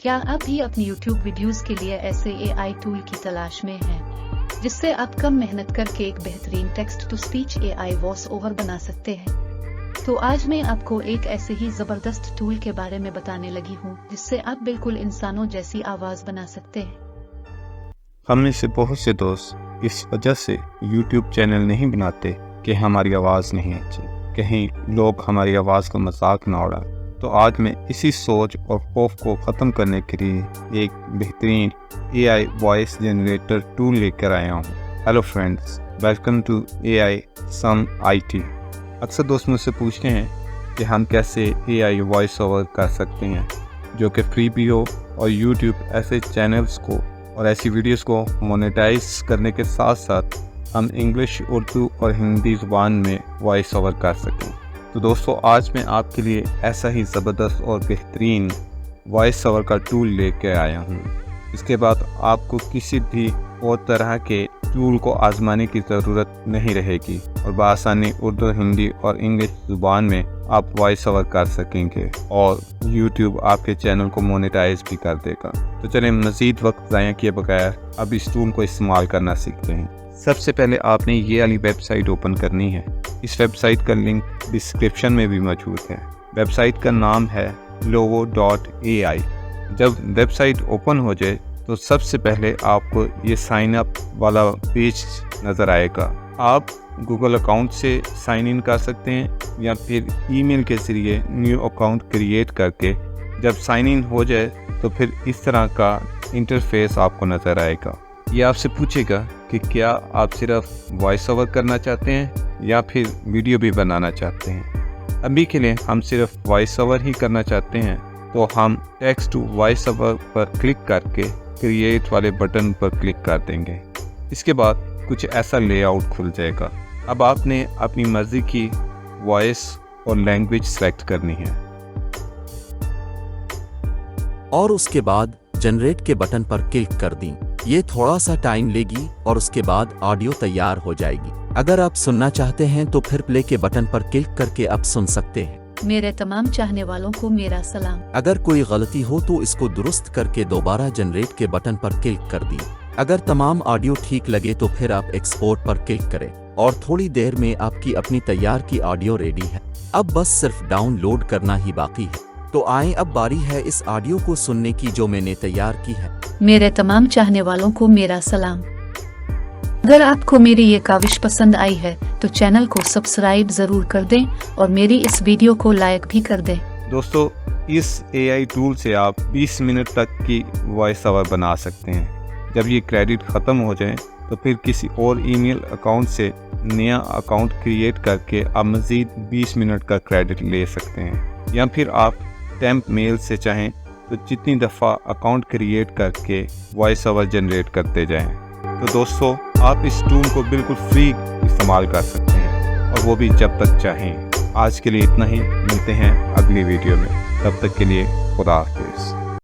क्या आप भी अपनी YouTube वीडियोस के लिए ऐसे AI टूल की तलाश में हैं, जिससे आप कम मेहनत करके एक बेहतरीन text to speech AI voice over बना सकते हैं? तो आज मैं आपको एक ऐसे ही जबरदस्त टूल के बारे में बताने लगी हूँ, जिससे आप बिल्कुल इंसानों जैसी आवाज बना सकते हैं। हम में से बहुत से दोस्त इस वजह से YouTube चैनल नहीं बनाते कि हमारी आवाज़ नहीं अच्छी, कहीं लोग हमारी आवाज़ का मजाक ना उड़ाएं। तो आज मैं इसी सोच और खौफ को ख़त्म करने के लिए एक बेहतरीन AI वॉइस जनरेटर टूल लेकर आया हूँ। Hello friends, welcome to AI some IT। अक्सर दोस्त मुझसे पूछते हैं कि हम कैसे AI वॉइस ओवर कर सकते हैं जो कि फ्री भी हो और YouTube ऐसे चैनल्स को और ऐसी वीडियोस को मोनेटाइज करने के साथ साथ हम इंग्लिश, उर्दू और हिंदी ज़ुबान में वॉइस ओवर कर सकें। तो दोस्तों, आज मैं आपके लिए ऐसा ही ज़बरदस्त और बेहतरीन वॉइस ओवर का टूल लेके आया हूँ। इसके बाद आपको किसी भी और तरह के टूल को आजमाने की ज़रूरत नहीं रहेगी और बआसानी उर्दू, हिंदी और इंग्लिश ज़ुबान में आप वॉइस ओवर कर सकेंगे और YouTube आपके चैनल को मोनेटाइज भी कर देगा। तो चलें, मज़ीद वक्त ज़ाया किए बगैर अब इस टूल को इस्तेमाल करना सीखते हैं। सबसे पहले आपने ये वाली वेबसाइट ओपन करनी है। इस वेबसाइट का लिंक डिस्क्रिप्शन में भी मौजूद है। वेबसाइट का नाम है lovo.ai। जब वेबसाइट ओपन हो जाए तो सबसे पहले आपको ये साइन अप वाला पेज नज़र आएगा। आप गूगल अकाउंट से साइन इन कर सकते हैं या फिर ईमेल के ज़रिए न्यू अकाउंट क्रिएट करके जब साइन इन हो जाए तो फिर इस तरह का इंटरफेस आपको नज़र आएगा। ये आपसे पूछेगा कि क्या आप सिर्फ वॉइस ओवर करना चाहते हैं या फिर वीडियो भी बनाना चाहते हैं। अभी के लिए हम सिर्फ वॉइस ओवर ही करना चाहते हैं, तो हम टेक्स्ट टू वॉइस ओवर पर क्लिक करके क्रिएट वाले बटन पर क्लिक कर देंगे। इसके बाद कुछ ऐसा लेआउट खुल जाएगा। अब आपने अपनी मर्ज़ी की वॉइस और लैंग्वेज सेलेक्ट करनी है और उसके बाद जनरेट के बटन पर क्लिक कर दी। ये थोड़ा सा टाइम लेगी और उसके बाद ऑडियो तैयार हो जाएगी। अगर आप सुनना चाहते हैं तो फिर प्ले के बटन पर क्लिक करके आप सुन सकते हैं। मेरे तमाम चाहने वालों को मेरा सलाम। अगर कोई गलती हो तो इसको दुरुस्त करके दोबारा जनरेट के बटन पर क्लिक कर दी। अगर तमाम ऑडियो ठीक लगे तो फिर आप एक्सपोर्ट पर क्लिक करें और थोड़ी देर में आपकी अपनी तैयार की ऑडियो रेडी है। अब बस सिर्फ डाउनलोड करना ही बाकी है। तो आए, अब बारी है इस ऑडियो को सुनने की जो मैंने तैयार की है। मेरे तमाम चाहने वालों को मेरा सलाम। अगर आपको मेरी ये काविश पसंद आई है तो चैनल को सब्सक्राइब जरूर कर दें और मेरी इस वीडियो को लाइक भी कर दें। दोस्तों, इस AI टूल से आप 20 मिनट तक की वॉइस ओवर बना सकते हैं। जब ये क्रेडिट ख़त्म हो जाए तो फिर किसी और ईमेल अकाउंट से नया अकाउंट क्रिएट करके आप मज़ीद 20 मिनट का क्रेडिट ले सकते हैं, या फिर आप टेम्प मेल से चाहें तो जितनी दफ़ा अकाउंट क्रिएट करके वॉइस ओवर जनरेट करते जाएं। तो दोस्तों, आप इस टूल को बिल्कुल फ्री इस्तेमाल कर सकते हैं और वो भी जब तक चाहें। आज के लिए इतना ही, मिलते हैं अगली वीडियो में। तब तक के लिए खुदा हाफिज़।